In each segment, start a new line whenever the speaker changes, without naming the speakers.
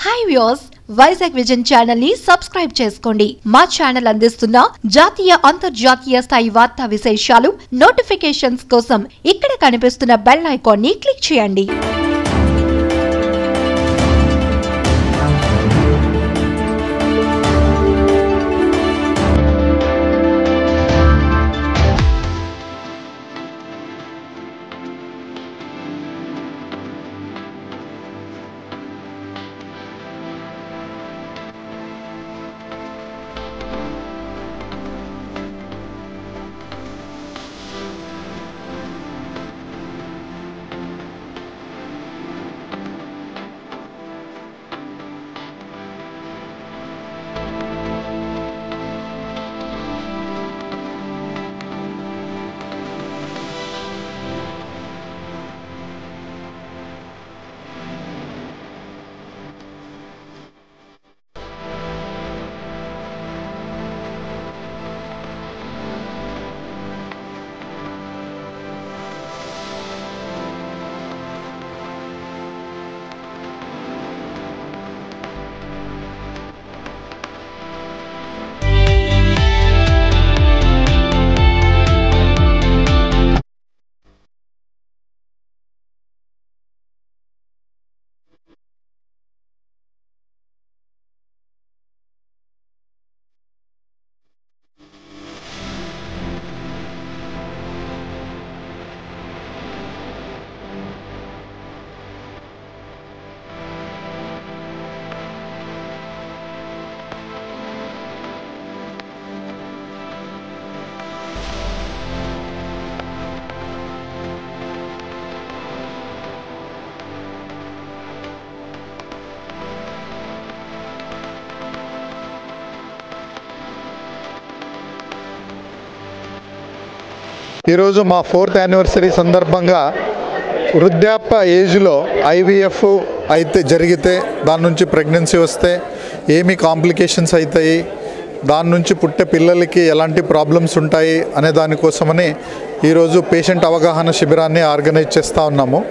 Hi viewers, Vizag vision channel ని subscribe చేసుకోండి. మా ఛానల్ అందిస్తున్న జాతీయ అంతర్జాతీయ స్థాయి వార్తా విశేషాలు నోటిఫికేషన్స్ కోసం ఇక్కడ కనిపిస్తున్న బెల్ ఐకాన్ ని క్లిక్ చేయండి.
ఈరోజు మా 4th యానివర్సరీ సందర్భంగా వృద్ధాప్య ఏజ్లో ఐవీఎఫ్ అయితే జరిగితే దాని నుంచి ప్రెగ్నెన్సీ వస్తే ఏమి కాంప్లికేషన్స్ అవుతాయి, దాని నుంచి పుట్టే పిల్లలకి ఎలాంటి ప్రాబ్లమ్స్ ఉంటాయి అనే దానికోసమని ఈరోజు పేషెంట్ అవగాహన శిబిరాన్ని ఆర్గనైజ్ చేస్తూ ఉన్నాము.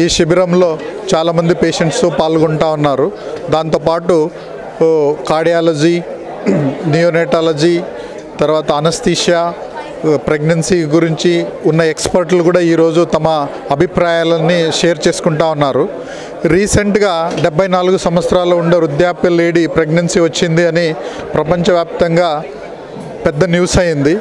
ఈ శిబిరంలో చాలామంది పేషెంట్స్ పాల్గొంటూ ఉన్నారు. దాంతోపాటు కార్డియాలజీ, నియోనేటాలజీ, తర్వాత అనస్థీషియా, ప్రెగ్నెన్సీ గురించి ఉన్న ఎక్స్పర్ట్లు కూడా ఈరోజు తమ అభిప్రాయాలని షేర్ చేసుకుంటూ ఉన్నారు. రీసెంట్గా 74 సంవత్సరాలు ఉండే వృద్ధాప్య లేడీ ప్రెగ్నెన్సీ వచ్చింది అని ప్రపంచవ్యాప్తంగా పెద్ద న్యూస్ అయింది.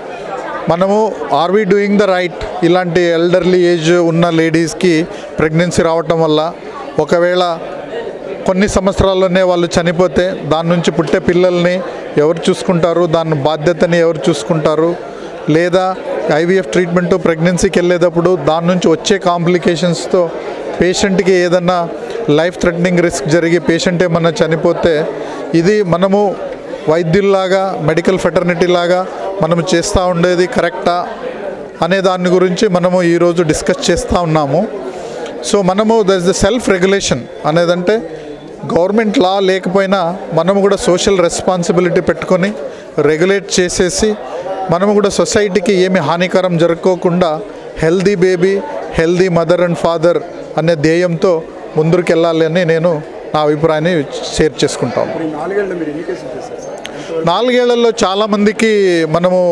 మనము are we doing the right? ఇలాంటి ఎల్డర్లీ ఏజ్ ఉన్న లేడీస్కి ప్రెగ్నెన్సీ రావటం వల్ల ఒకవేళ కొన్ని సంవత్సరాల్లోనే వాళ్ళు చనిపోతే దాని నుంచి పుట్టే పిల్లల్ని ఎవరు చూసుకుంటారు, దాని బాధ్యతని ఎవరు చూసుకుంటారు? లేదా ఐవీఎఫ్ ట్రీట్మెంట్ ప్రెగ్నెన్సీకి వెళ్ళేటప్పుడు దాని నుంచి వచ్చే కాంప్లికేషన్స్తో పేషెంట్కి ఏదన్నా లైఫ్ థ్రెటనింగ్ రిస్క్ జరిగి పేషెంట్ ఏమన్నా చనిపోతే ఇది మనము వైద్యుల్లాగా, మెడికల్ ఫెటర్నిటీ లాగా మనము చేస్తూ ఉండేది కరెక్టా అనే దాని గురించి మనము ఈరోజు డిస్కస్ చేస్తూ ఉన్నాము. సో మనము that is the self regulation అనేదంటే గవర్నమెంట్ లా లేకపోయినా మనము కూడా సోషల్ రెస్పాన్సిబిలిటీ పెట్టుకొని రెగ్యులేట్ చేసేసి మనము కూడా సొసైటీకి ఏమి హానికరం జరుపుకోకుండా healthy baby, healthy mother and father అనే ధ్యేయంతో ముందుకు వెళ్ళాలి అని నేను నా అభిప్రాయాన్ని షేర్ చేసుకుంటాను. 4 ఏళ్లలో చాలామందికి మనము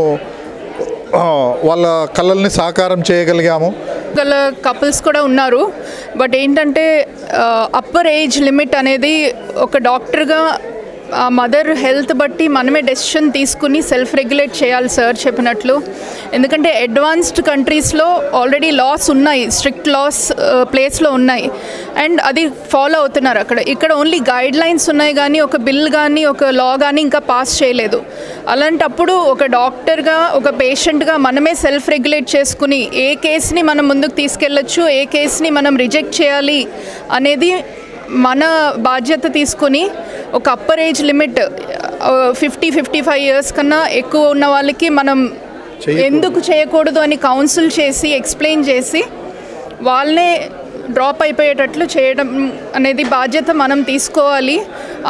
వాళ్ళ కళల్ని సాకారం చేయగలిగాము.
గల కపుల్స్ కూడా ఉన్నారు. బట్ ఏంటంటే అప్పర్ ఏజ్ లిమిట్ అనేది ఒక డాక్టర్గా ఆ మదర్ హెల్త్ బట్టి మనమే డెసిషన్ తీసుకుని సెల్ఫ్ రెగ్యులేట్ చేయాలి సార్ చెప్పినట్లు. ఎందుకంటే అడ్వాన్స్డ్ కంట్రీస్లో ఆల్రెడీ లాస్ ఉన్నాయి, స్ట్రిక్ట్ లాస్ ప్లేస్లో ఉన్నాయి అండ్ అది ఫాలో అవుతున్నారు అక్కడ. ఇక్కడ ఓన్లీ గైడ్ లైన్స్ ఉన్నాయి కానీ ఒక బిల్ కానీ ఒక లా కానీ ఇంకా పాస్ చేయలేదు. అలాంటప్పుడు ఒక డాక్టర్గా, ఒక పేషెంట్గా మనమే సెల్ఫ్ రెగ్యులేట్ చేసుకుని ఏ కేసుని మనం ముందుకు తీసుకెళ్ళచ్చు, ఏ కేసుని మనం రిజెక్ట్ చేయాలి అనేది మన బాధ్యత తీసుకొని ఒక అప్పర్ ఏజ్ లిమిట్ 50-55 ఇయర్స్ కన్నా ఎక్కువ ఉన్న వాళ్ళకి మనం ఎందుకు చేయకూడదు అని కౌన్సిల్ చేసి ఎక్స్ప్లెయిన్ చేసి వాళ్ళనే డ్రాప్ అయిపోయేటట్లు చేయడం అనేది బాధ్యత మనం తీసుకోవాలి.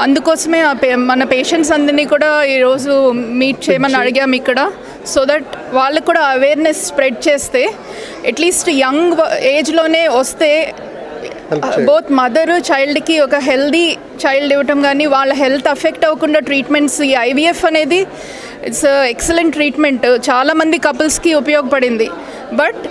అందుకోసమే మన పేషెంట్స్ అందరినీ కూడా ఈరోజు మీట్ చేయమని అడిగాము ఇక్కడ. సో దట్ వాళ్ళకు కూడా అవేర్నెస్ స్ప్రెడ్ చేస్తే అట్లీస్ట్ యంగ్ ఏజ్లోనే వస్తే బోత్ మదర్ చైల్డ్కి ఒక హెల్దీ చైల్డ్ ఇవ్వటం కానీ వాళ్ళ హెల్త్ అఫెక్ట్ అవ్వకుండా ట్రీట్మెంట్స్, ఈ ఐవీఎఫ్ అనేది ఇట్స్ ఎక్సలెంట్ ట్రీట్మెంట్, చాలామంది కపుల్స్కి ఉపయోగపడింది. బట్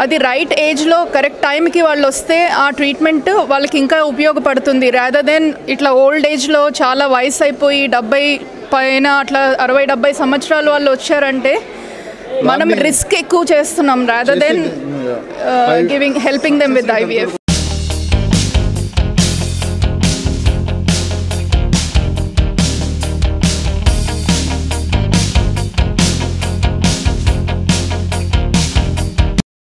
అది రైట్ ఏజ్లో కరెక్ట్ టైంకి వాళ్ళు వస్తే ఆ ట్రీట్మెంట్ వాళ్ళకి ఇంకా ఉపయోగపడుతుంది. రాదర్ దెన్ ఇట్లా ఓల్డ్ ఏజ్లో చాలా వయసు అయిపోయి 70 పైన అట్లా 60-70 సంవత్సరాలు వాళ్ళు వచ్చారంటే మనం రిస్క్ ఎక్కువ చేస్తున్నాం rather than helping them with IVF.